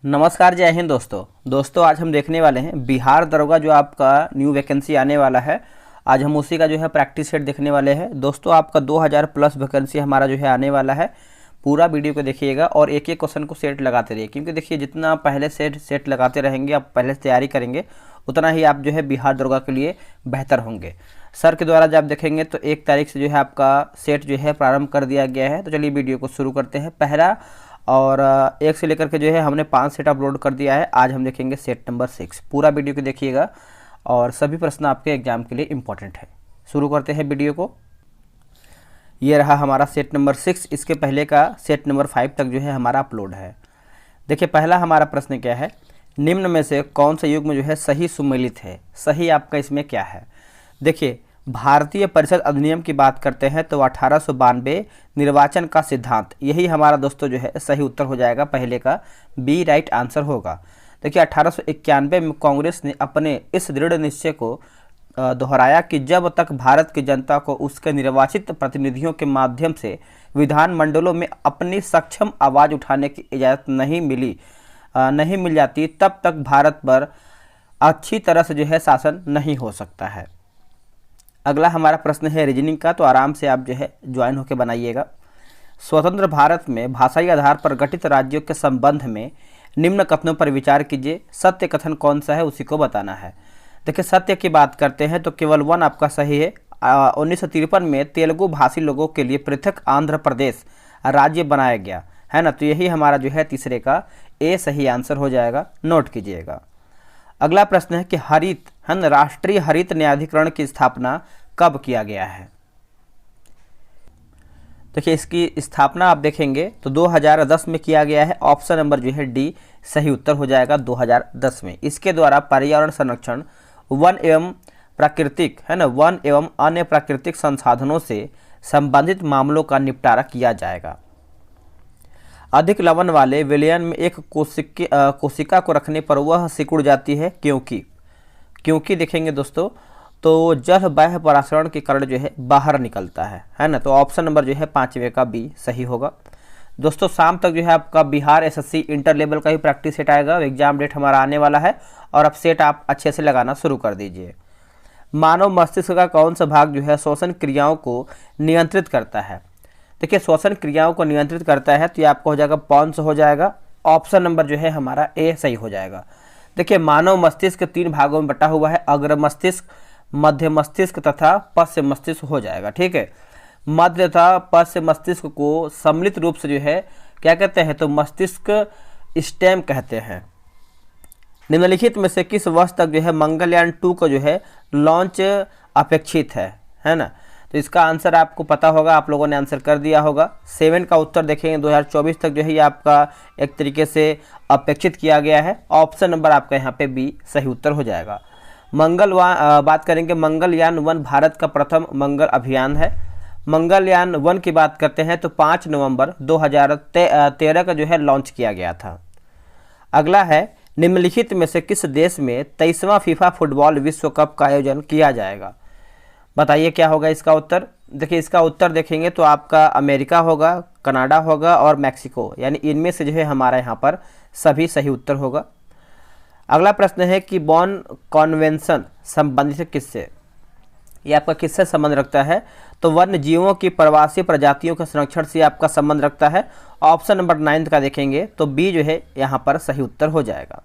नमस्कार, जय हिंद दोस्तों आज हम देखने वाले हैं बिहार दरोगा जो आपका न्यू वैकेंसी आने वाला है। आज हम उसी का जो है प्रैक्टिस सेट देखने वाले हैं। दोस्तों आपका 2000 प्लस वैकेंसी हमारा जो है आने वाला है। पूरा वीडियो को देखिएगा और एक एक क्वेश्चन को सेट लगाते रहिए, क्योंकि देखिए जितना पहले सेट लगाते रहेंगे, आप पहले से तैयारी करेंगे, उतना ही आप जो है बिहार दरोगा के लिए बेहतर होंगे। सर के द्वारा जब आप देखेंगे तो 1 तारीख से जो है आपका सेट जो है प्रारंभ कर दिया गया है। तो चलिए वीडियो को शुरू करते हैं। पहला और 1 से लेकर के जो है हमने 5 सेट अपलोड कर दिया है। आज हम देखेंगे सेट नंबर 6। पूरा वीडियो को देखिएगा और सभी प्रश्न आपके एग्जाम के लिए इम्पोर्टेंट है। शुरू करते हैं वीडियो को। ये रहा हमारा सेट नंबर 6। इसके पहले का सेट नंबर 5 तक जो है हमारा अपलोड है। देखिए पहला हमारा प्रश्न क्या है, निम्न में से कौन सा युग्म जो है सही सुमेलित है। सही आपका इसमें क्या है। देखिए भारतीय परिषद अधिनियम की बात करते हैं तो 1892 निर्वाचन का सिद्धांत, यही हमारा दोस्तों जो है सही उत्तर हो जाएगा। पहले का बी राइट आंसर होगा। देखिए 1891 में कांग्रेस ने अपने इस दृढ़ निश्चय को दोहराया कि जब तक भारत की जनता को उसके निर्वाचित प्रतिनिधियों के माध्यम से विधानमंडलों में अपनी सक्षम आवाज़ उठाने की इजाज़त नहीं मिल जाती, तब तक भारत पर अच्छी तरह से जो है शासन नहीं हो सकता है। अगला हमारा प्रश्न है रीजनिंग का, तो आराम से आप जो है ज्वाइन होकर बनाइएगा। स्वतंत्र भारत में भाषाई आधार पर गठित राज्यों के संबंध में निम्न कथनों पर विचार कीजिए। सत्य कथन कौन सा है उसी को बताना है। देखिए सत्य की बात करते हैं तो केवल 1 आपका सही है। 1953 में तेलुगु भाषी लोगों के लिए पृथक आंध्र प्रदेश राज्य बनाया गया है ना। तो यही हमारा जो है तीसरे का ए सही आंसर हो जाएगा, नोट कीजिएगा। अगला प्रश्न है कि हरित राष्ट्रीय हरित न्यायाधिकरण की स्थापना कब किया गया है। देखिए इसकी स्थापना आप देखेंगे तो 2010 में किया गया है। ऑप्शन नंबर जो है डी सही उत्तर हो जाएगा 2010 में। इसके द्वारा पर्यावरण संरक्षण, वन एवं अन्य प्राकृतिक संसाधनों से संबंधित मामलों का निपटारा किया जाएगा। अधिक लवण वाले विलयन में एक कोशिका को रखने पर वह सिकुड़ जाती है, क्योंकि देखेंगे दोस्तों तो जल बाह्य परासरण के कारण जो है बाहर निकलता है ना। तो ऑप्शन नंबर जो है 5वें का बी सही होगा। दोस्तों शाम तक जो है आपका बिहार एसएससी इंटर लेवल का ही प्रैक्टिस सेट आएगा। एग्जाम डेट हमारा आने वाला है और अब सेट आप अच्छे से लगाना शुरू कर दीजिए। मानव मस्तिष्क का कौन सा भाग जो है श्वसन क्रियाओं को नियंत्रित करता है। देखिए श्वसन क्रियाओं को नियंत्रित करता है तो ये आपको हो जाएगा पॉन्स हो जाएगा। ऑप्शन नंबर जो है हमारा ए सही हो जाएगा। देखिए मानव मस्तिष्क 3 भागों में बटा हुआ है, अग्र मस्तिष्क, मध्य मस्तिष्क तथा पश्च मस्तिष्क हो जाएगा। ठीक है, मध्य तथा पश्च मस्तिष्क को सम्मिलित रूप से जो है क्या कहते हैं तो मस्तिष्क स्टेम कहते हैं। निम्नलिखित में से किस वर्ष तक जो है मंगलयान 2 का जो है लॉन्च अपेक्षित है ना। तो इसका आंसर आपको पता होगा, आप लोगों ने आंसर कर दिया होगा। 7 का उत्तर देखेंगे 2024 तक जो है ये आपका एक तरीके से अपेक्षित किया गया है। ऑप्शन नंबर आपका यहाँ पे बी सही उत्तर हो जाएगा। बात करेंगे मंगलयान 1 भारत का प्रथम मंगल अभियान है। मंगलयान 1 की बात करते हैं तो 5 नवंबर 2013 का जो है लॉन्च किया गया था। अगला है निम्नलिखित में से किस देश में 23वां फीफा फुटबॉल विश्व कप का आयोजन किया जाएगा। बताइए क्या होगा इसका उत्तर। देखिए इसका उत्तर देखेंगे तो आपका अमेरिका होगा, कनाडा होगा और मैक्सिको, यानी इनमें से जो है हमारा यहाँ पर सभी सही उत्तर होगा। अगला प्रश्न है कि बॉन कन्वेंशन संबंधित है किससे। ये आपका किससे संबंध रखता है तो वन्य जीवों की प्रवासी प्रजातियों के संरक्षण से आपका संबंध रखता है। ऑप्शन नंबर 9 का देखेंगे तो बी जो है यहाँ पर सही उत्तर हो जाएगा।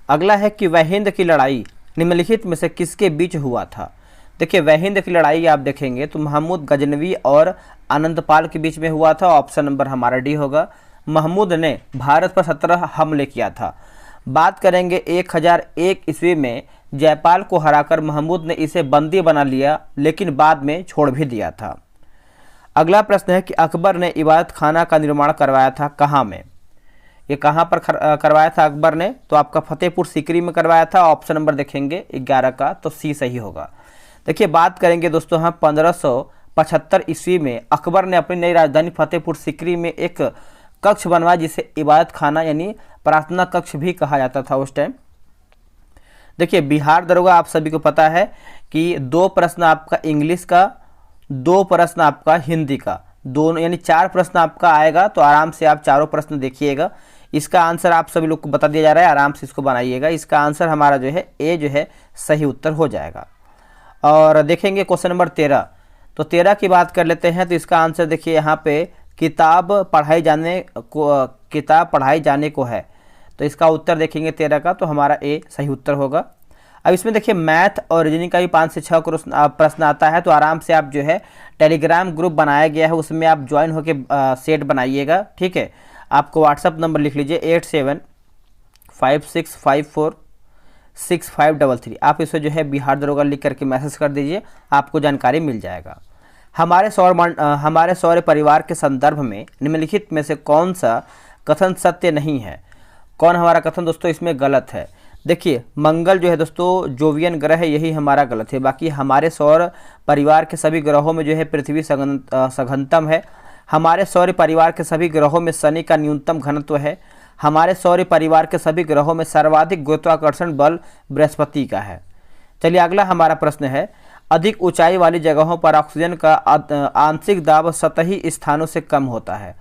अगला है कि वहिंद की लड़ाई निम्नलिखित में से किसके बीच हुआ था। देखिए वहिंद की लड़ाई आप देखेंगे तो महमूद गजनवी और आनंदपाल के बीच में हुआ था। ऑप्शन नंबर हमारा डी होगा। महमूद ने भारत पर 17 हमले किया था। बात करेंगे 1001 ईस्वी में जयपाल को हराकर महमूद ने इसे बंदी बना लिया, लेकिन बाद में छोड़ भी दिया था। अगला प्रश्न है कि अकबर ने इबादत खाना का निर्माण करवाया था कहाँ में। ये कहाँ पर करवाया था अकबर ने, तो आपका फतेहपुर सीकरी में करवाया था। ऑप्शन नंबर देखेंगे 11 का तो सी सही होगा। देखिए बात करेंगे दोस्तों हम 1575 ईस्वी में अकबर ने अपनी नई राजधानी फतेहपुर सीकरी में एक कक्ष बनवाया जिसे इबादत खाना यानी प्रार्थना कक्ष भी कहा जाता था उस टाइम। देखिए बिहार दरोगा आप सभी को पता है कि 2 प्रश्न आपका इंग्लिश का, 2 प्रश्न आपका हिंदी का, दोनों यानी 4 प्रश्न आपका आएगा। तो आराम से आप चारों प्रश्न देखिएगा। इसका आंसर आप सभी लोग को बता दिया जा रहा है, आराम से इसको बनाइएगा। इसका आंसर हमारा जो है ए जो है सही उत्तर हो जाएगा। और देखेंगे क्वेश्चन नंबर 13, तो 13 की बात कर लेते हैं। तो इसका आंसर देखिए यहाँ पे किताब पढ़ाई जाने को है, तो इसका उत्तर देखेंगे 13 का, तो हमारा ए सही उत्तर होगा। अब इसमें देखिए मैथ और रीजनिंग का भी 5 से 6 प्रश्न आता है, तो आराम से आप जो है टेलीग्राम ग्रुप बनाया गया है, उसमें आप ज्वाइन होके सेट बनाइएगा, ठीक है। आपको व्हाट्सअप नंबर लिख लीजिए 8756546533। आप इसे जो है बिहार दरोगा लिख करके मैसेज कर दीजिए, आपको जानकारी मिल जाएगा। हमारे सौर परिवार के संदर्भ में निम्नलिखित में से कौन सा कथन सत्य नहीं है? कौन हमारा कथन दोस्तों इसमें गलत है? देखिए मंगल जो है दोस्तों जोवियन ग्रह है, यही हमारा गलत है। बाकी हमारे सौर परिवार के सभी ग्रहों में जो है पृथ्वी सघनतम है। हमारे सौर परिवार के सभी ग्रहों में शनि का न्यूनतम घनत्व है। हमारे सौर परिवार के सभी ग्रहों में सर्वाधिक गुरुत्वाकर्षण बल बृहस्पति का है। चलिए अगला हमारा प्रश्न है, अधिक ऊंचाई वाली जगहों पर ऑक्सीजन का आंशिक दाब सतही स्थानों से कम होता है।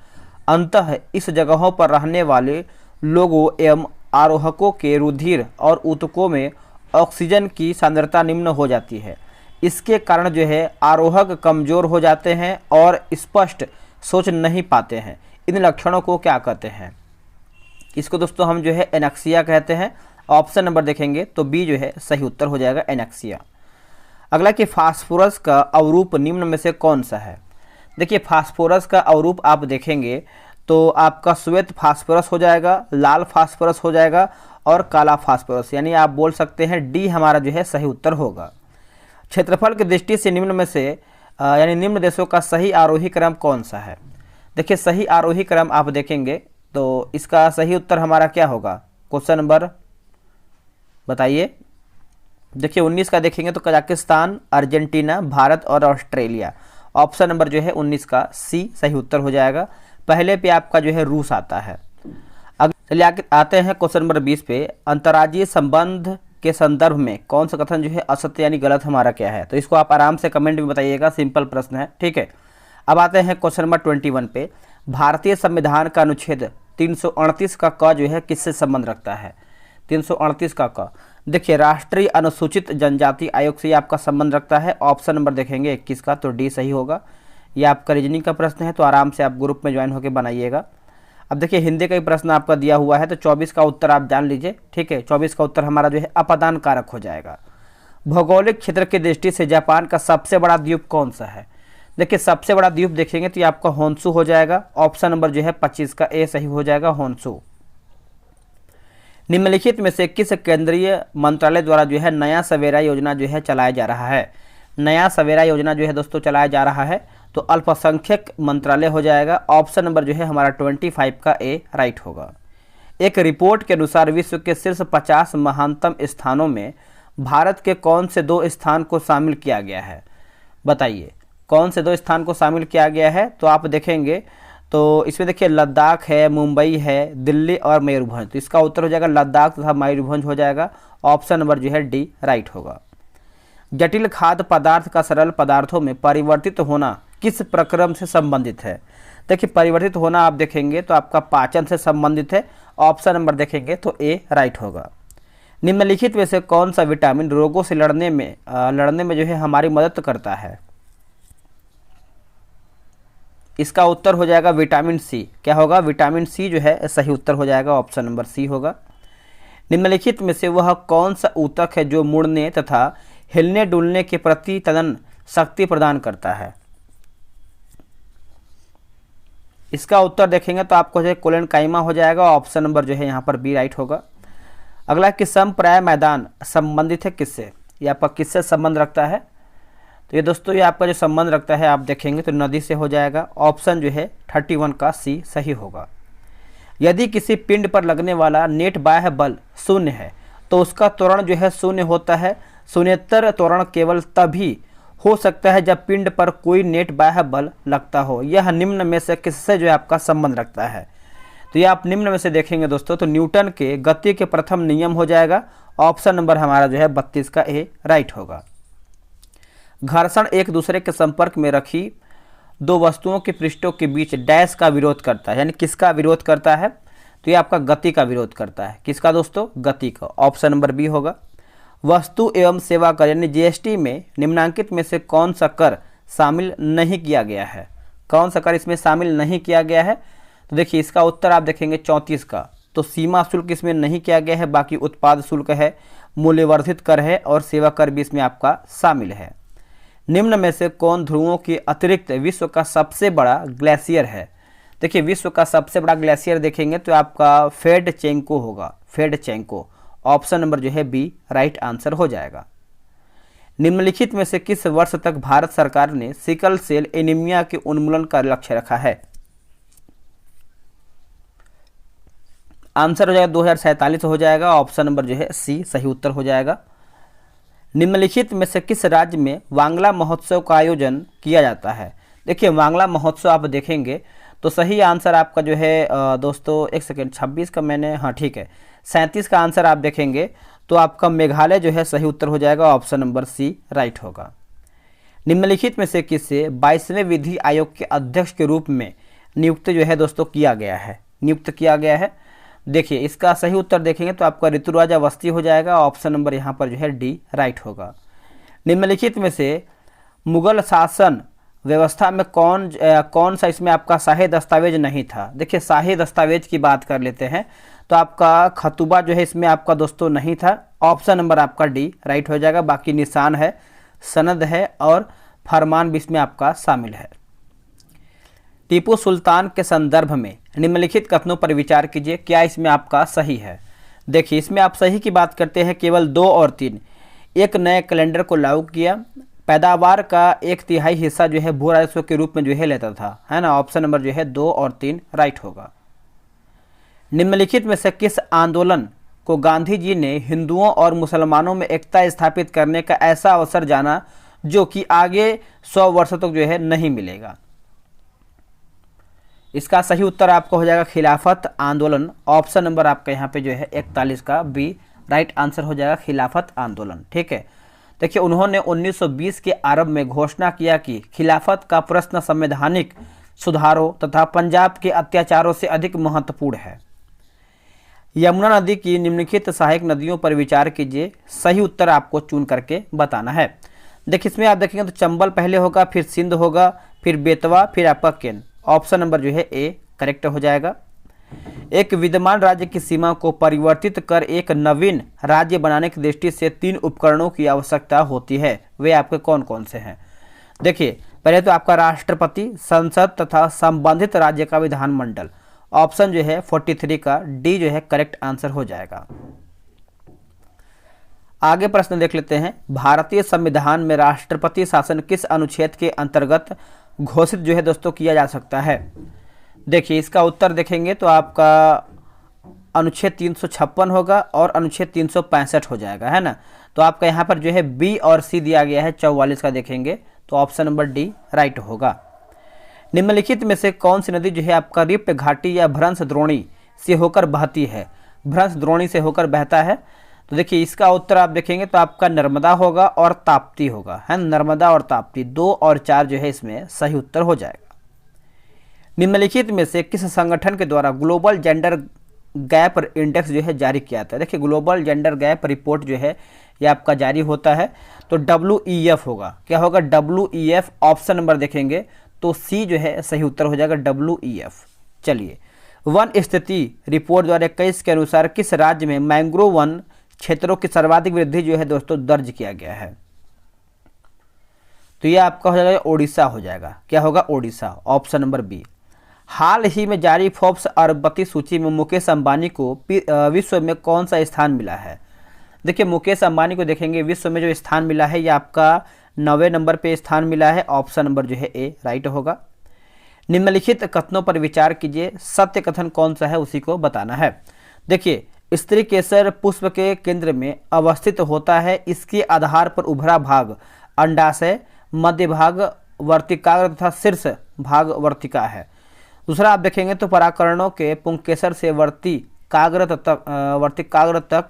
अंततः इस जगहों पर रहने वाले लोगों एवं आरोहकों के रुधिर और ऊतकों में ऑक्सीजन की सांद्रता निम्न हो जाती है। इसके कारण जो है आरोहक कमजोर हो जाते हैं और स्पष्ट सोच नहीं पाते हैं। इन लक्षणों को क्या कहते हैं? इसको दोस्तों हम जो है एनेक्सिया कहते हैं। ऑप्शन नंबर देखेंगे तो बी जो है सही उत्तर हो जाएगा, एनेक्सिया। अगला कि फास्फोरस का अवरूप निम्न में से कौन सा है? देखिए फास्फोरस का अवरूप आप देखेंगे तो आपका श्वेत फास्फोरस हो जाएगा, लाल फास्फोरस हो जाएगा और काला फास्फोरस, यानी आप बोल सकते हैं डी हमारा जो है सही उत्तर होगा। क्षेत्रफल की दृष्टि से निम्न में से यानी निम्न देशों का सही आरोही क्रम कौन सा है? देखिए सही आरोही क्रम आप देखेंगे तो इसका सही उत्तर हमारा क्या होगा? क्वेश्चन नंबर बताइए। देखिए 19 का देखेंगे तो कजाकिस्तान, अर्जेंटीना, भारत और ऑस्ट्रेलिया। ऑप्शन नंबर जो है 19 का सी सही उत्तर हो जाएगा। पहले पे आपका जो है रूस आता है। अब चलिए आते हैं क्वेश्चन नंबर 20 पे, अंतर्राज्यीय संबंध के संदर्भ में कौन सा कथन जो है असत्य यानी गलत हमारा क्या है? तो इसको आप आराम से कमेंट में बताइएगा, सिंपल प्रश्न है, ठीक है। अब आते हैं क्वेश्चन नंबर 21 पे, भारतीय संविधान का अनुच्छेद 338 का क जो है किससे संबंध रखता है? 338 का क देखिए राष्ट्रीय अनुसूचित जनजाति आयोग से आपका संबंध रखता है। ऑप्शन नंबर देखेंगे 21 का, तो डी सही होगा। ये आपका रीजनिंग का प्रश्न है, तो आराम से आप ग्रुप में ज्वाइन होकर बनाइएगा। अब देखिए हिंदी का ही प्रश्न आपका दिया हुआ है, तो 24 का उत्तर आप जान लीजिए, ठीक है। 24 का उत्तर हमारा जो है अपादान कारक हो जाएगा। भौगोलिक क्षेत्र की दृष्टि से जापान का सबसे बड़ा द्वीप कौन सा है? देखिए सबसे बड़ा द्वीप देखेंगे तो ये आपका होन्शु हो जाएगा। ऑप्शन नंबर जो है 25 का ए सही हो जाएगा, होन्शु। निम्नलिखित में से किस केंद्रीय मंत्रालय द्वारा जो है नया सवेरा योजना जो है चलाया जा रहा है? नया सवेरा योजना जो है दोस्तों चलाया जा रहा है, तो अल्पसंख्यक मंत्रालय हो जाएगा। ऑप्शन नंबर जो है हमारा 25 का ए राइट होगा। एक रिपोर्ट के अनुसार विश्व के शीर्ष 50 महानतम स्थानों में भारत के कौन से 2 स्थान को शामिल किया गया है? बताइए कौन से 2 स्थान को शामिल किया गया है? तो आप देखेंगे तो इसमें देखिए लद्दाख है, मुंबई है, दिल्ली और मयूरभंज। तो इसका उत्तर हो जाएगा लद्दाख तथा मयूरभंज हो जाएगा। ऑप्शन नंबर जो है डी राइट होगा। जटिल खाद्य पदार्थ का सरल पदार्थों में परिवर्तित होना किस प्रक्रम से संबंधित है? देखिए परिवर्तित होना आप देखेंगे तो आपका पाचन से संबंधित है। ऑप्शन नंबर देखेंगे तो ए राइट होगा। निम्नलिखित में से कौन सा विटामिन रोगों से लड़ने में जो है हमारी मदद करता है? इसका उत्तर हो जाएगा विटामिन सी। क्या होगा? विटामिन सी जो है सही उत्तर हो जाएगा, ऑप्शन नंबर सी होगा। निम्नलिखित में से वह कौन सा ऊतक है जो मुड़ने तथा हिलने डुलने के प्रति तदन शक्ति प्रदान करता है? इसका उत्तर देखेंगे तो आपको जो है कोलेनकाइमा हो जाएगा। ऑप्शन नंबर जो है यहाँ पर बी राइट होगा। अगला कि समप्राय मैदान संबंधित है किससे? ये आपका किससे संबंध रखता है? तो ये दोस्तों ये आपका जो संबंध रखता है आप देखेंगे तो नदी से हो जाएगा। ऑप्शन जो है 31 का सी सही होगा। यदि किसी पिंड पर लगने वाला नेट बाह्य बल शून्य है तो उसका त्वरण जो है शून्य होता है। शून्येतर त्वरण केवल तभी हो सकता है जब पिंड पर कोई नेट बाह्य बल लगता हो। यह निम्न में से किससे जो है आपका संबंध रखता है? तो ये आप निम्न में से देखेंगे दोस्तों तो न्यूटन के गति के प्रथम नियम हो जाएगा। ऑप्शन नंबर हमारा जो है 32 का ए राइट होगा। घर्षण एक दूसरे के संपर्क में रखी 2 वस्तुओं के पृष्ठों के बीच डैश का विरोध करता है, यानी किसका विरोध करता है? तो तो ये आपका गति का विरोध करता है। किसका दोस्तों? गति का। ऑप्शन नंबर बी होगा। वस्तु एवं सेवा कर यानी जीएसटी में निम्नांकित में से कौन सा कर शामिल नहीं किया गया है? कौन सा कर इसमें शामिल नहीं किया गया है? तो देखिए इसका उत्तर आप देखेंगे 34 का। तो सीमा शुल्क इसमें नहीं किया गया है, बाकी उत्पाद शुल्क है, मूल्यवर्धित कर है और सेवा कर भी इसमें आपका शामिल है। निम्न में से कौन ध्रुवों के अतिरिक्त विश्व का सबसे बड़ा ग्लेशियर है? देखिए विश्व का सबसे बड़ा ग्लेशियर देखेंगे तो आपका फेडचेंको होगा, फेडचेंको। ऑप्शन नंबर जो है बी राइट आंसर हो जाएगा। निम्नलिखित में से किस वर्ष तक भारत सरकार ने सिकल सेल एनीमिया के उन्मूलन का लक्ष्य रखा है? आंसर हो जाएगा 2047 हो जाएगा। ऑप्शन नंबर जो है सी सही उत्तर हो जाएगा। निम्नलिखित में से किस राज्य में वांगला महोत्सव का आयोजन किया जाता है? देखिए वांगला महोत्सव आप देखेंगे तो सही आंसर आपका जो है दोस्तों, एक सेकेंड, 26 का मैंने, हाँ ठीक है, 37 का आंसर आप देखेंगे तो आपका मेघालय जो है सही उत्तर हो जाएगा। ऑप्शन नंबर सी राइट होगा। निम्नलिखित में से किसे 22वें विधि आयोग के अध्यक्ष के रूप में नियुक्त जो है दोस्तों किया गया है? नियुक्त किया गया है। देखिए इसका सही उत्तर देखेंगे तो आपका ऋतुराज अवस्थी हो जाएगा। ऑप्शन नंबर यहाँ पर जो है डी राइट होगा। निम्नलिखित में से मुगल शासन व्यवस्था में कौन सा इसमें आपका शाही दस्तावेज नहीं था? देखिए शाही दस्तावेज की बात कर लेते हैं तो आपका खतुबा जो है इसमें आपका दोस्तों नहीं था। ऑप्शन नंबर आपका डी राइट हो जाएगा। बाकी निशान है, सनद है और फरमान भी इसमें आपका शामिल है। टीपू सुल्तान के संदर्भ में निम्नलिखित कथनों पर विचार कीजिए, क्या इसमें आपका सही है? देखिए इसमें आप सही की बात करते हैं, केवल 2 और 3 एक नए कैलेंडर को लागू किया, पैदावार का 1/3 हिस्सा जो है भू राजस्व के रूप में जो है लेता था, है ना। ऑप्शन नंबर जो है 2 और 3 राइट होगा। निम्नलिखित में से किस आंदोलन को गांधी जी ने हिंदुओं और मुसलमानों में एकता स्थापित करने का ऐसा अवसर जाना जो कि आगे 100 वर्षों तक जो है नहीं मिलेगा? इसका सही उत्तर आपका हो जाएगा खिलाफत आंदोलन। ऑप्शन नंबर आपका यहाँ पे जो है 41 का बी राइट आंसर हो जाएगा, खिलाफत आंदोलन। ठीक है, देखिए उन्होंने 1920 के आरंभ में घोषणा किया कि खिलाफत का प्रश्न संवैधानिक सुधारों तथा पंजाब के अत्याचारों से अधिक महत्वपूर्ण है। यमुना नदी की निम्नलिखित सहायक नदियों पर विचार कीजिए, सही उत्तर आपको चुन करके बताना है। देखिए इसमें आप देखेंगे तो चंबल पहले होगा, फिर सिंध होगा, फिर बेतवा, फिर आपका केन। ऑप्शन नंबर जो है ए करेक्ट हो जाएगा। एक विद्यमान राज्य की सीमा को परिवर्तित कर एक नवीन राज्य बनाने की दृष्टि से 3 उपकरणों की आवश्यकता होती है, वे आपके कौन कौन से हैं? देखिए पहले तो आपका राष्ट्रपति, संसद तथा संबंधित राज्य का विधानमंडल। ऑप्शन जो है 43 का डी जो है करेक्ट आंसर हो जाएगा। आगे प्रश्न देख लेते हैं, भारतीय संविधान में राष्ट्रपति शासन किस अनुच्छेद के अंतर्गत घोषित जो है दोस्तों किया जा सकता है? देखिए इसका उत्तर देखेंगे तो आपका अनुच्छेद 356 होगा और अनुच्छेद 365 हो जाएगा, है ना। तो आपका यहाँ पर जो है बी और सी दिया गया है, 44 का देखेंगे तो ऑप्शन नंबर डी राइट होगा। निम्नलिखित में से कौन सी नदी जो है आपका रिप्त घाटी या भ्रंश द्रोणी से होकर बहती है? भ्रंश द्रोणी से होकर बहता है, तो देखिए इसका उत्तर आप देखेंगे तो आपका नर्मदा होगा और ताप्ती होगा, है नर्मदा और ताप्ती। 2 और 4 जो है इसमें सही उत्तर हो जाएगा। निम्नलिखित में से किस संगठन के द्वारा ग्लोबल जेंडर गैप इंडेक्स जो है जारी किया जाता है? देखिए ग्लोबल जेंडर गैप रिपोर्ट जो है ये आपका जारी होता है तो WEF होगा। क्या होगा? WEF। ऑप्शन नंबर देखेंगे तो सी जो है सही उत्तर हो जाएगा, WEF। चलिए, वन स्थिति रिपोर्ट 2021 के अनुसार किस राज्य में मैंग्रोव वन क्षेत्रों की सर्वाधिक वृद्धि जो है दोस्तों दर्ज किया गया है? तो ये आपका हो जाएगा ओडिशा हो जाएगा। क्या होगा? ओडिशा। Option number B. हाल ही में जारी फोर्ब्स अरबपति सूची में मुकेश अंबानी को विश्व में कौन सा स्थान मिला है? देखिए मुकेश अंबानी को देखेंगे विश्व में जो स्थान मिला है ये आपका 9वें नंबर पे स्थान मिला है। ऑप्शन नंबर जो है ए राइट होगा। निम्नलिखित कथनों पर विचार कीजिए, सत्य कथन कौन सा है उसी को बताना है। देखिए स्त्री केसर पुष्प के केंद्र में अवस्थित होता है, इसके आधार पर उभरा भाग अंडाशय, मध्य भाग वर्तिकाग्र तथा शीर्ष भाग वर्तिका है। दूसरा आप देखेंगे तो पराकरणों के पुंकेसर से वर्तिकाग्र तक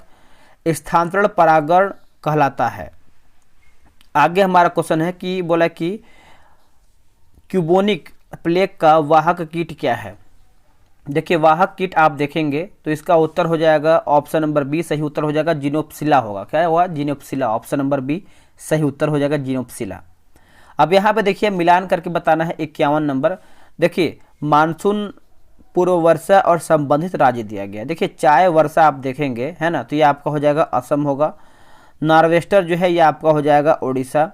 स्थानांतरण परागण कहलाता है। आगे हमारा क्वेश्चन है कि बोला कि क्यूबोनिक प्लेग का वाहक कीट क्या है? देखिए वाहक कीट आप देखेंगे तो इसका उत्तर हो जाएगा ऑप्शन नंबर बी, सही उत्तर हो जाएगा जिनोप्सिला होगा। क्या होगा? जिनोप्सिला। ऑप्शन नंबर बी सही उत्तर हो जाएगा जिनोप्सिला। अब यहाँ पे देखिए मिलान करके बताना है 51 नंबर। देखिए मानसून, पूर्व वर्षा और संबंधित राज्य दिया गया है। देखिए चाय वर्षा आप देखेंगे है ना, तो ये आपका हो जाएगा असम होगा। नॉर्वेस्टर जो है ये आपका हो जाएगा उड़ीसा।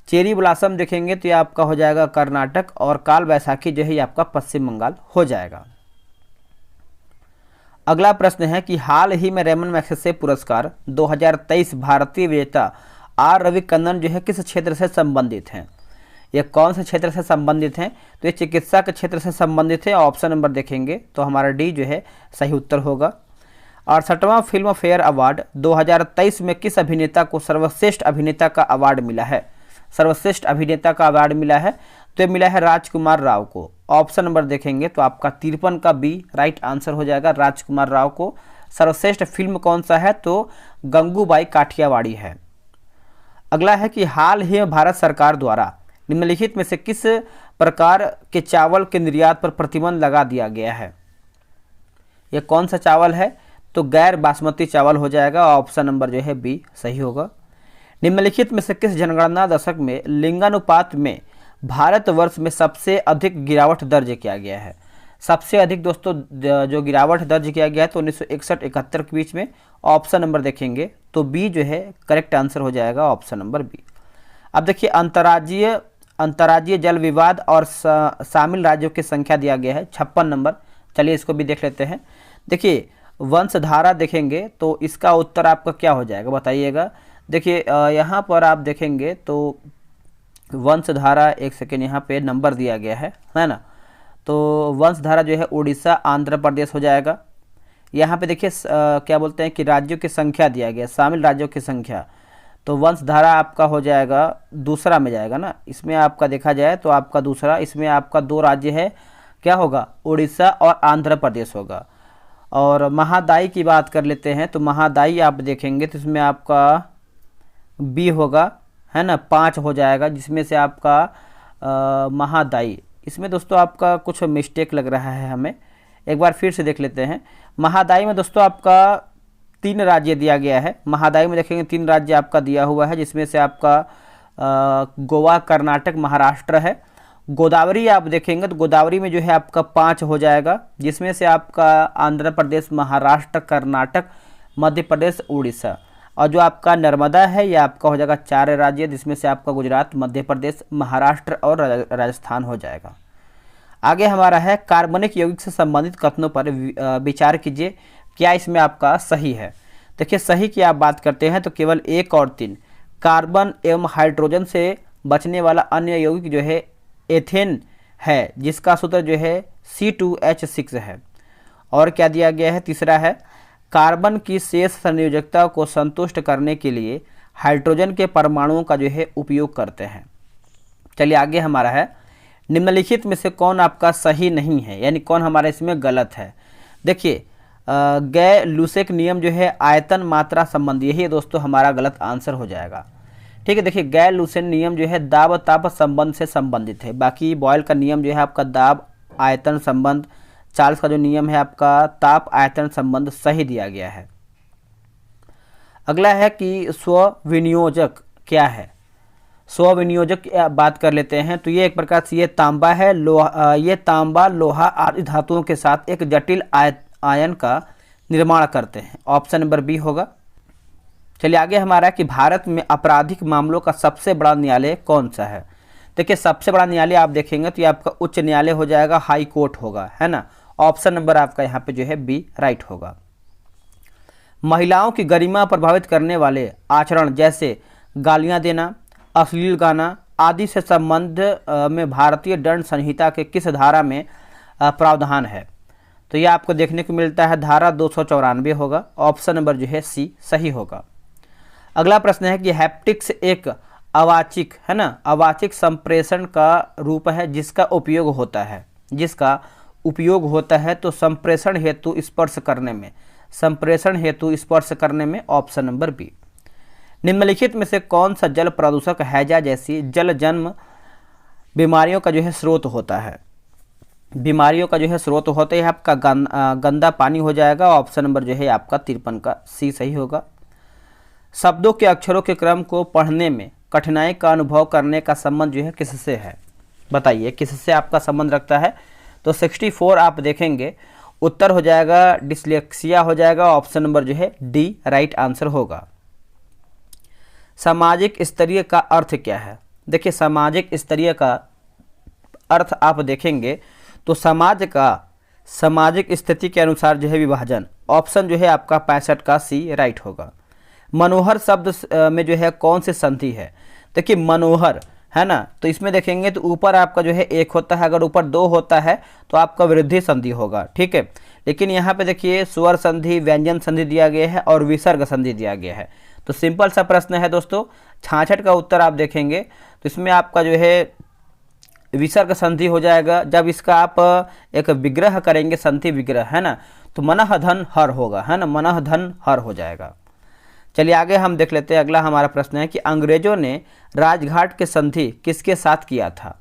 चेरी ब्लॉसम देखेंगे तो ये आपका हो जाएगा कर्नाटक। और काल बैसाखी जो है ये आपका पश्चिम बंगाल हो जाएगा। अगला प्रश्न है कि हाल ही में रेमन मैग्सेसे पुरस्कार 2023 भारतीय विजेता आर रविकंदन जो है किस क्षेत्र से संबंधित हैं? ये कौन से क्षेत्र से संबंधित हैं? तो ये चिकित्सा के क्षेत्र से संबंधित है। ऑप्शन नंबर देखेंगे तो हमारा डी जो है सही उत्तर होगा। 68वां फिल्म फेयर अवार्ड 2023 में किस अभिनेता को सर्वश्रेष्ठ अभिनेता का अवार्ड मिला है? सर्वश्रेष्ठ अभिनेता का अवार्ड मिला है तो ये मिला है राजकुमार राव को। ऑप्शन नंबर देखेंगे तो आपका 53 का बी राइट आंसर हो जाएगा, राजकुमार राव को। सर्वश्रेष्ठ फिल्म कौन सा है? तो गंगूबाई काठियावाड़ी है। अगला है कि हाल ही में भारत सरकार द्वारा निम्नलिखित में से किस प्रकार के चावल के निर्यात पर प्रतिबंध लगा दिया गया है? यह कौन सा चावल है? तो गैर बासमती चावल हो जाएगा। ऑप्शन नंबर जो है बी सही होगा। निम्नलिखित में से किस जनगणना दशक में लिंगानुपात में भारतवर्ष में सबसे अधिक गिरावट दर्ज किया गया है? सबसे अधिक दोस्तों जो गिरावट दर्ज किया गया है तो 1961-71 के बीच में। ऑप्शन नंबर देखेंगे तो बी जो है करेक्ट आंसर हो जाएगा, ऑप्शन नंबर बी। अब देखिए अंतर्राज्यीय जल विवाद और शामिल राज्यों की संख्या दिया गया है 56 नंबर। चलिए इसको भी देख लेते हैं। देखिए वंशधारा देखेंगे तो इसका उत्तर आपका क्या हो जाएगा बताइएगा। देखिए यहाँ पर आप देखेंगे तो वंशधारा, एक सेकेंड, यहाँ पे नंबर दिया गया है ना। तो वंशधारा जो है उड़ीसा आंध्र प्रदेश हो जाएगा। यहाँ पे देखिए क्या बोलते हैं कि राज्यों की संख्या दिया गया, शामिल राज्यों की संख्या। तो वंशधारा आपका हो जाएगा दूसरा में जाएगा ना, इसमें आपका देखा जाए तो आपका दूसरा, इसमें आपका 2 राज्य है, क्या होगा? उड़ीसा और आंध्र प्रदेश होगा। और महादाई की बात कर लेते हैं तो महादाई आप देखेंगे तो इसमें आपका बी होगा, है ना, 5 हो जाएगा, जिसमें से आपका महादाई, इसमें दोस्तों आपका कुछ मिस्टेक लग रहा है हमें, एक बार फिर से देख लेते हैं। महादाई में दोस्तों आपका 3 राज्य दिया गया है। महादाई में देखेंगे 3 राज्य आपका दिया हुआ है, जिसमें से आपका गोवा, कर्नाटक, महाराष्ट्र है। गोदावरी आप देखेंगे तो गोदावरी में जो है आपका 5 हो जाएगा, जिसमें से आपका आंध्र प्रदेश, महाराष्ट्र, कर्नाटक, मध्य प्रदेश, उड़ीसा। और जो आपका नर्मदा है ये आपका हो जाएगा 4 राज्य, जिसमें से आपका गुजरात, मध्य प्रदेश, महाराष्ट्र और राजस्थान हो जाएगा। आगे हमारा है कार्बनिक यौगिक से संबंधित कथनों पर विचार कीजिए, क्या इसमें आपका सही है? देखिए सही की आप बात करते हैं तो केवल 1 और 3 कार्बन एवं हाइड्रोजन से बचने वाला अन्य यौगिक जो है एथेन है, जिसका सूत्र जो है C2H6 है। और क्या दिया गया है? तीसरा है कार्बन की शेष संयोजकता को संतुष्ट करने के लिए हाइड्रोजन के परमाणुओं का जो है उपयोग करते हैं। चलिए आगे हमारा है निम्नलिखित में से कौन आपका सही नहीं है, यानी कौन हमारा इसमें गलत है। देखिए गै लूसेक नियम जो है आयतन मात्रा संबंधी, यही दोस्तों हमारा गलत आंसर हो जाएगा। ठीक है, देखिए गै लूसेन नियम जो है दाब ताप संबंध से संबंधित है। बाकी बॉयल का नियम जो है आपका दाब आयतन संबंध, चार्ल्स का जो नियम है आपका ताप आयतन संबंध सही दिया गया है। अगला है कि स्वविनियोजक क्या है? स्वविनियोजक की बात कर लेते हैं तो ये एक प्रकार से ये तांबा है, ये तांबा लोहा आदि धातुओं के साथ एक जटिल आयन का निर्माण करते हैं। ऑप्शन नंबर बी होगा। चलिए आगे हमारा कि भारत में आपराधिक मामलों का सबसे बड़ा न्यायालय कौन सा है? देखिए सबसे बड़ा न्यायालय आप देखेंगे तो ये आपका उच्च न्यायालय हो जाएगा, हाई कोर्ट होगा, है ना। ऑप्शन नंबर आपका यहाँ पे जो है बी राइट होगा। महिलाओं की गरिमा प्रभावित करने वाले आचरण जैसे गालियाँ देना, अश्लील गाना आदि से संबंध में भारतीय दंड संहिता के किस धारा में प्रावधान है? तो ये आपको देखने को मिलता है धारा 294 होगा। ऑप्शन नंबर जो है सी सही होगा। अगला प्रश्न है कि हैप्टिक्स एक अवाचिक, है ना, अवाचिक संप्रेषण का रूप है जिसका उपयोग होता है तो संप्रेषण हेतु स्पर्श करने में ऑप्शन नंबर बी। निम्नलिखित में से कौन सा जल प्रदूषक हैजा जैसी जल जन्म बीमारियों का जो है स्रोत होता है? बीमारियों का जो है स्रोत होता है आपका गंदा पानी हो जाएगा। ऑप्शन नंबर जो है आपका 53 का सी सही होगा। शब्दों के अक्षरों के क्रम को पढ़ने में कठिनाई का अनुभव करने का संबंध जो है किससे है, बताइए किससे आपका संबंध रखता है। तो 64 आप देखेंगे उत्तर हो जाएगा डिसलेक्सिया हो जाएगा। ऑप्शन नंबर जो है डी राइट आंसर होगा। सामाजिक स्तरीय का अर्थ क्या है? देखिए सामाजिक स्तरीय का अर्थ आप देखेंगे तो समाज का सामाजिक स्थिति के अनुसार जो है विभाजन। ऑप्शन जो है आपका 65 का सी राइट होगा। मनोहर शब्द में जो है कौन सी संधि है? देखिए मनोहर है ना, तो इसमें देखेंगे तो ऊपर आपका जो है एक होता है, अगर ऊपर दो होता है तो आपका वृद्धि संधि होगा, ठीक है। लेकिन यहाँ पे देखिए स्वर संधि, व्यंजन संधि दिया गया है और विसर्ग संधि दिया गया है। तो सिंपल सा प्रश्न है दोस्तों। 66 का उत्तर आप देखेंगे तो इसमें आपका जो है विसर्ग संधि हो जाएगा। जब इसका आप एक विग्रह करेंगे, संधि विग्रह है ना, तो मनः धन हर होगा, है ना, मनः धन हर हो जाएगा। चलिए आगे हम देख लेते हैं। अगला हमारा प्रश्न है कि अंग्रेजों ने राजघाट के संधि किसके साथ किया था?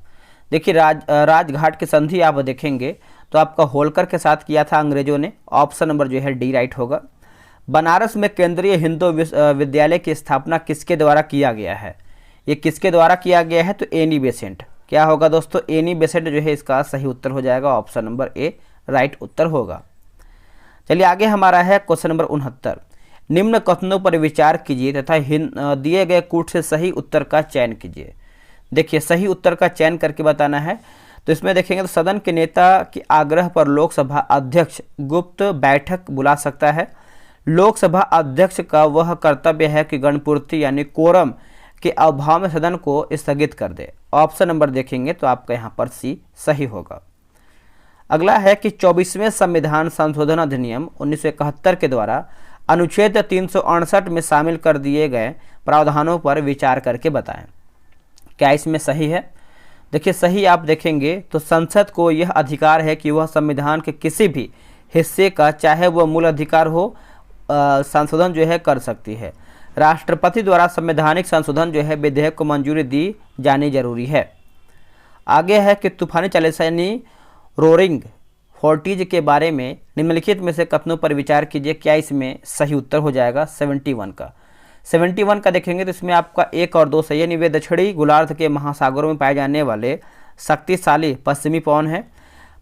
देखिए राजघाट की संधि आप देखेंगे तो आपका होलकर के साथ किया था अंग्रेजों ने। ऑप्शन नंबर जो है डी राइट होगा। बनारस में केंद्रीय हिंदू विद्यालय की स्थापना किसके द्वारा किया गया है? ये किसके द्वारा किया गया है? तो एनी बेसेंट। क्या होगा दोस्तों? एनी बेसेंट जो है इसका सही उत्तर हो जाएगा। ऑप्शन नंबर ए राइट उत्तर होगा। चलिए आगे हमारा है क्वेश्चन नंबर 69। निम्न कथनों पर विचार कीजिए तथा दिए गए कूट से सही उत्तर का चयन कीजिए। देखिए सही उत्तर का चयन करके बताना है। तो इसमें देखेंगे तो सदन के नेता के आग्रह पर लोकसभा अध्यक्ष गुप्त बैठक बुला सकता है। लोकसभा अध्यक्ष का वह कर्तव्य है कि गणपूर्ति यानी कोरम के अभाव में सदन को स्थगित कर दे। ऑप्शन नंबर देखेंगे तो आपका यहाँ पर सी सही होगा। अगला है कि 24वें संविधान संशोधन अधिनियम 1971 के द्वारा अनुच्छेद 368 में शामिल कर दिए गए प्रावधानों पर विचार करके बताएं। क्या इसमें सही है? देखिए सही आप देखेंगे तो संसद को यह अधिकार है कि वह संविधान के किसी भी हिस्से का, चाहे वह मूल अधिकार हो, संशोधन जो है कर सकती है। राष्ट्रपति द्वारा संवैधानिक संशोधन जो है विधेयक को मंजूरी दी जानी जरूरी है। आगे है कि तूफानी चालीसानी रोरिंग फोर्टीज के बारे में निम्नलिखित में से कथनों पर विचार कीजिए। क्या इसमें सही उत्तर हो जाएगा? 71 का। 71 का देखेंगे तो इसमें आपका 1 और 2 सही है। वे दक्षिणी गोलार्ध के महासागरों में पाए जाने वाले शक्तिशाली पश्चिमी पवन है।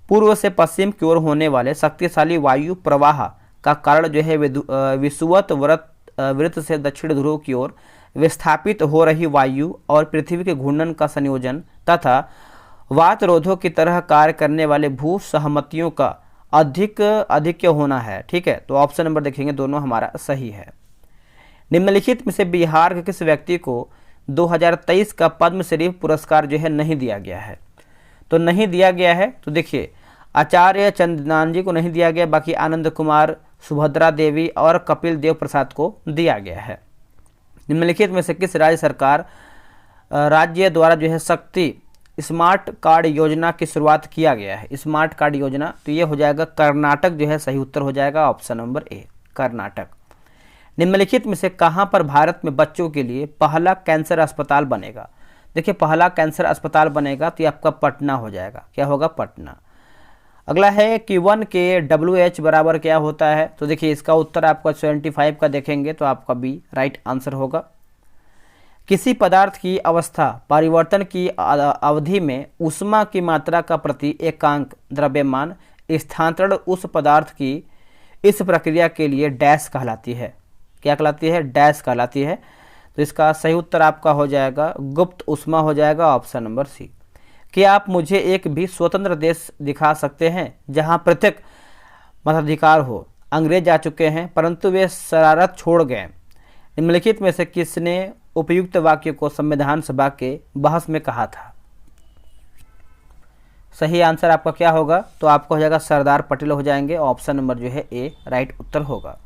पूर्व से पश्चिम की ओर होने वाले शक्तिशाली वायु प्रवाह का कारण जो है विषुवत वृत्त से दक्षिण ध्रुव की ओर विस्थापित हो रही वायु और पृथ्वी के घूर्णन का संयोजन तथा वातरोधों की तरह कार्य करने वाले भू सहमतियों का अधिक होना है, ठीक है। तो ऑप्शन नंबर देखेंगे दोनों हमारा सही है। निम्नलिखित में से बिहार के किस व्यक्ति को 2023 का पद्मश्री पुरस्कार जो है नहीं दिया गया है? तो नहीं दिया गया है तो देखिए आचार्य चंद्रनाथ जी को नहीं दिया गया, बाकी आनंद कुमार, सुभद्रा देवी और कपिल देव प्रसाद को दिया गया है। निम्नलिखित में से किस राज्य द्वारा जो है शक्ति स्मार्ट कार्ड योजना की शुरुआत किया गया है? स्मार्ट कार्ड योजना, तो ये हो जाएगा कर्नाटक जो है सही उत्तर हो जाएगा। Option number A Karnataka. निम्नलिखित में से कहां पर भारत में बच्चों के लिए पहला कैंसर अस्पताल बनेगा? देखिए पहला कैंसर अस्पताल बनेगा तो ये आपका पटना हो जाएगा। क्या होगा? पटना। अगला है कि 1 के WH बराबर क्या होता है? तो देखिए इसका उत्तर आपका 75 का देखेंगे तो आपका बी राइट आंसर होगा। किसी पदार्थ की अवस्था परिवर्तन की अवधि में ऊष्मा की मात्रा का प्रति एकांक द्रव्यमान स्थानांतरण उस पदार्थ की इस प्रक्रिया के लिए डैश कहलाती है। क्या कहलाती है? डैश कहलाती है। तो इसका सही उत्तर आपका हो जाएगा गुप्त ऊष्मा हो जाएगा। Option number C. क्या आप मुझे एक भी स्वतंत्र देश दिखा सकते हैं जहां प्रत्येक मताधिकार हो? अंग्रेज आ चुके हैं परंतु वे शरारत छोड़ गए। निम्नलिखित में से किसने उपयुक्त वाक्य को संविधान सभा के बहस में कहा था? सही आंसर आपका क्या होगा? तो आपका हो जाएगा सरदार पटेल हो जाएंगे। ऑप्शन नंबर जो है ए राइट उत्तर होगा।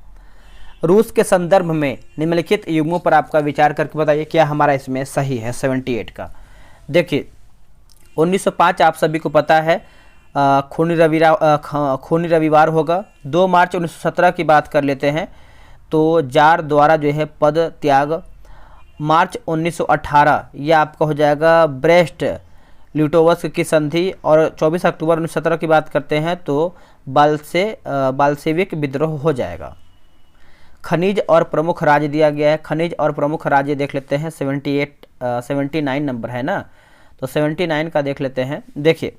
रूस के संदर्भ में निम्नलिखित युग्मों पर आपका विचार करके बताइए क्या हमारा इसमें सही है? 78 का। देखिए 1905 आप सभी को पता है खूनी रविवार होगा। 2 मार्च 1917 की बात कर लेते हैं तो जार द्वारा जो है पद त्याग। मार्च 1918 यह आपका हो जाएगा ब्रेस्ट लिटोवस्क की संधि, और 24 अक्टूबर 1917 की बात करते हैं तो बाल्शेविक विद्रोह हो जाएगा। खनिज और प्रमुख राज्य दिया गया है, खनिज और प्रमुख राज्य देख लेते हैं। 79 नंबर है ना, तो 79 का देख लेते हैं। देखिए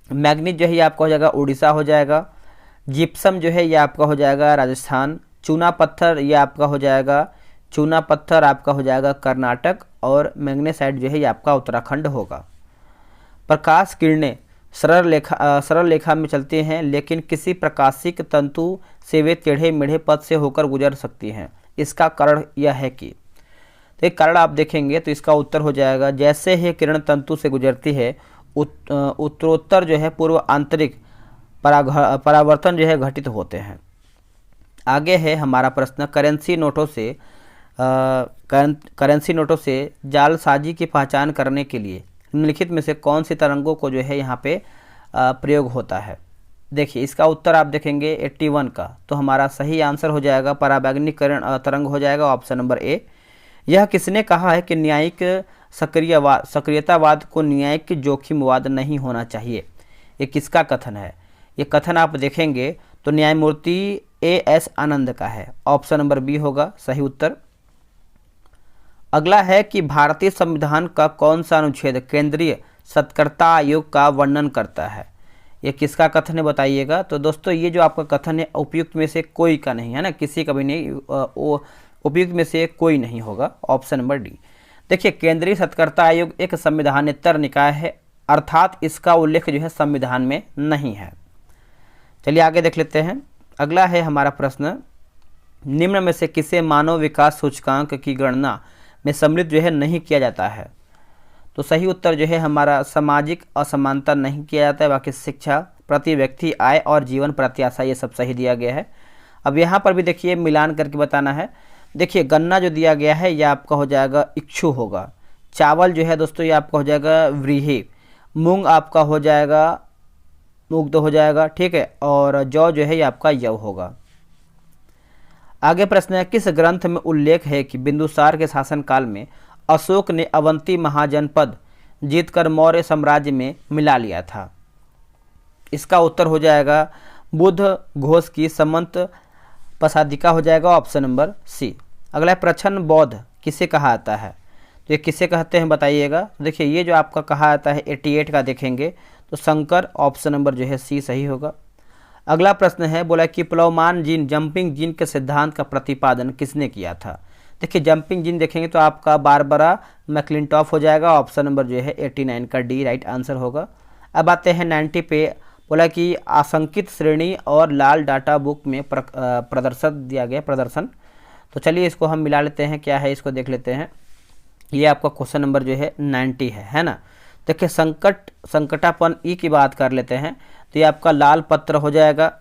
मैग्नीज जो है ये आपका हो जाएगा उड़ीसा हो जाएगा, जिप्सम जो है ये आपका हो जाएगा राजस्थान, चूना पत्थर ये आपका हो जाएगा, चूना पत्थर आपका हो जाएगा कर्नाटक, और मैग्नेसाइट जो है ये आपका उत्तराखंड होगा। प्रकाश किरणें सरल रेखा में चलती हैं, लेकिन किसी प्रकाशिक तंतु से वे टेढ़े मेढ़े पथ से होकर गुजर सकती हैं। इसका कारण यह है कि, तो एक कारण आप देखेंगे तो इसका उत्तर हो जाएगा, जैसे ही किरण तंतु से गुजरती है उत्तरोत्तर जो है पूर्व आंतरिक परावर्तन जो है घटित होते हैं। आगे है हमारा प्रश्न, करेंसी नोटों से जालसाजी की पहचान करने के लिए निम्नलिखित में से कौन सी तरंगों को जो है यहाँ पे प्रयोग होता है। देखिए इसका उत्तर आप देखेंगे 81 का, तो हमारा सही आंसर हो जाएगा पराबैंगनी तरंग हो जाएगा, ऑप्शन नंबर ए। यह किसने कहा है कि न्यायिक सक्रियतावाद को न्यायिक जोखिमवाद नहीं होना चाहिए? ये किसका कथन है? ये कथन आप देखेंगे तो न्यायमूर्ति A.S. आनंद का है, ऑप्शन नंबर बी होगा सही उत्तर। अगला है कि भारतीय संविधान का कौन सा अनुच्छेद केंद्रीय सत्कर्ता आयोग का वर्णन करता है? ये किसका कथन है बताइएगा। तो दोस्तों ये जो आपका कथन है उपयुक्त में से कोई का नहीं है ना, किसी का भी नहीं, उपयुक्त में से कोई नहीं होगा, ऑप्शन नंबर डी। देखिए केंद्रीय सत्कर्ता आयोग एक संविधानेतर निकाय है, अर्थात इसका उल्लेख जो है संविधान में नहीं है। चलिए आगे देख लेते हैं। अगला है हमारा प्रश्न, निम्न में से किसे मानव विकास सूचकांक की गणना में सम्मिलित जो है नहीं किया जाता है? तो सही उत्तर जो है हमारा सामाजिक असमानता नहीं किया जाता है, बाकी शिक्षा, प्रति व्यक्ति आय और जीवन प्रत्याशा ये सब सही दिया गया है। अब यहाँ पर भी देखिए मिलान करके बताना है। देखिए गन्ना जो दिया गया है यह आपका हो जाएगा इक्षु होगा, चावल जो है दोस्तों ये आपका हो जाएगा व्रीहि, मूंग आपका हो जाएगा मुग्ध हो जाएगा, ठीक है, और जौ जो है ये आपका यव होगा। आगे प्रश्न है, किस ग्रंथ में उल्लेख है कि बिंदुसार के शासनकाल में अशोक ने अवंती महाजनपद जीतकर मौर्य साम्राज्य में मिला लिया था? इसका उत्तर हो जाएगा बुद्ध घोष की समंत पसादिका हो जाएगा, ऑप्शन नंबर सी। अगला है, प्रच्छन्न बौद्ध किसे कहा जाता है? तो ये किसे कहते हैं बताइएगा। देखिए ये जो आपका कहा जाता है 88 का देखेंगे तो शंकर, ऑप्शन नंबर जो है सी सही होगा। अगला प्रश्न है, बोला कि प्लवमान जीन जंपिंग जीन के सिद्धांत का प्रतिपादन किसने किया था? देखिए जंपिंग जीन देखेंगे तो आपका बारबरा मैक्लिंटॉफ हो जाएगा, ऑप्शन नंबर जो है 89 का डी राइट आंसर होगा। अब आते हैं 90 पे, बोला कि आशंकित श्रेणी और लाल डाटा बुक में प्रदर्शन दिया गया प्रदर्शन। तो चलिए इसको हम मिला लेते हैं, क्या है इसको देख लेते हैं। ये आपका क्वेश्चन नंबर जो है 90 है ना। देखिए संकटापन ई की बात कर लेते हैं तो ये आपका लाल पत्र हो जाएगा,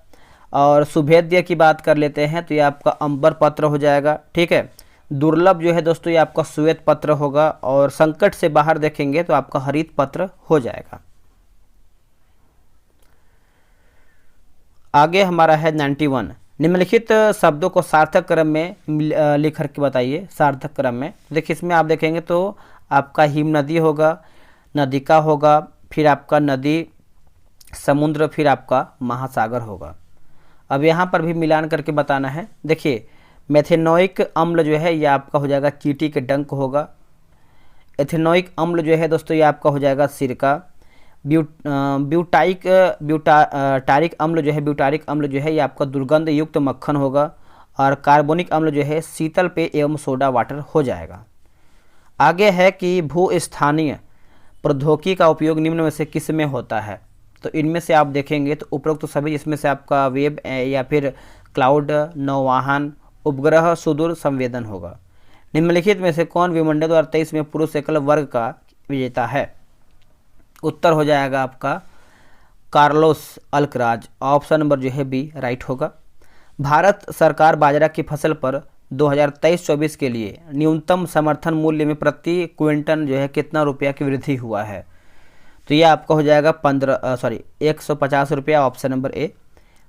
और सुभेद्य की बात कर लेते हैं तो ये आपका अंबर पत्र हो जाएगा, ठीक है। दुर्लभ जो है दोस्तों ये आपका श्वेत पत्र होगा, और संकट से बाहर देखेंगे तो आपका हरित पत्र हो जाएगा। आगे हमारा है 91, निम्नलिखित शब्दों को सार्थक क्रम में लिख करके बताइए, सार्थक क्रम में। देखिए इसमें आप देखेंगे तो आपका हिम नदी होगा, नदिका होगा, फिर आपका नदी, समुद्र, फिर आपका महासागर होगा। अब यहाँ पर भी मिलान करके बताना है। देखिए मेथेनोइक अम्ल जो है ये आपका हो जाएगा चींटी के डंक होगा, एथेनोइक अम्ल जो है दोस्तों ये आपका हो जाएगा सिरका, ब्यूटारिक अम्ल जो है ब्यूटारिक अम्ल जो है ये आपका दुर्गंध युक्त मक्खन होगा, और कार्बोनिक अम्ल जो है शीतल पेय एवं सोडा वाटर हो जाएगा। आगे है कि भूस्थानीय प्रौद्योगिकी का उपयोग निम्न में से किस में होता है? तो इनमें से आप देखेंगे तो उपरोक्त तो सभी, इसमें से आपका वेब या फिर क्लाउड, नौवाहन, उपग्रह, सुदूर संवेदन होगा। निम्नलिखित में से कौन विमंडल 2023 में पुरुष एकल वर्ग का विजेता है? उत्तर हो जाएगा आपका कार्लोस अल्कराज, ऑप्शन नंबर जो है बी राइट होगा। भारत सरकार बाजरा की फसल पर 2023-24 के लिए न्यूनतम समर्थन मूल्य में प्रति क्विंटल जो है कितना रुपया की वृद्धि हुआ है? तो ये आपका हो जाएगा 150 रुपया, ऑप्शन नंबर ए।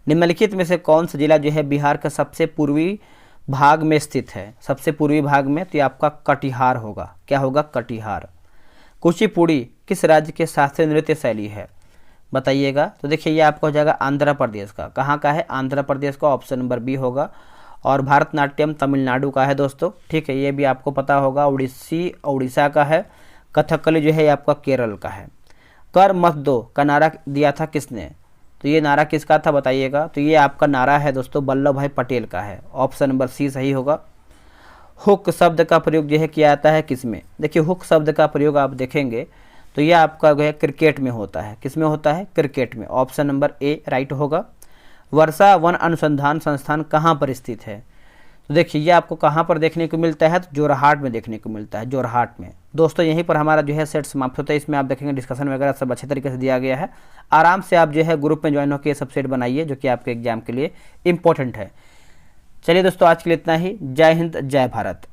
निम्नलिखित में से कौन सा जिला जो है बिहार का सबसे पूर्वी भाग में स्थित है? सबसे पूर्वी भाग में, तो ये आपका कटिहार होगा। क्या होगा? कटिहार। कुचिपुड़ी किस राज्य के शास्त्रीय नृत्य शैली है, बताइएगा। तो देखिए ये आपका हो जाएगा आंध्र प्रदेश का। कहाँ का है? आंध्र प्रदेश का, ऑप्शन नंबर बी होगा। और भारतनाट्यम तमिलनाडु का है दोस्तों, ठीक है, ये भी आपको पता होगा। उड़ीसा का है। कथकली जो है ये आपका केरल का है। कर मत दो का नारा दिया था किसने? तो ये नारा किसका था बताइएगा। तो ये आपका नारा है दोस्तों वल्लभ भाई पटेल का है, ऑप्शन नंबर सी सही होगा। हुक शब्द का प्रयोग जो है किया जाता है किसमें? देखिए हुक शब्द का प्रयोग आप देखेंगे तो ये आपका जो है क्रिकेट में होता है। किस में होता है? क्रिकेट में। ऑप्शन नंबर ए राइट होगा। वर्षा वन अनुसंधान संस्थान कहाँ पर स्थित है? तो देखिए ये आपको कहाँ पर देखने को मिलता है? तो जोरहाट में देखने को मिलता है, जोरहाट में। दोस्तों यहीं पर हमारा जो है सेट समाप्त होता है। इसमें आप देखेंगे डिस्कशन वगैरह सब अच्छे तरीके से दिया गया है। आराम से आप जो है ग्रुप में ज्वाइन होकर ये सब सेट बनाइए जो कि आपके एग्जाम के लिए इंपॉर्टेंट है। चलिए दोस्तों आज के लिए इतना ही। जय हिंद, जय भारत।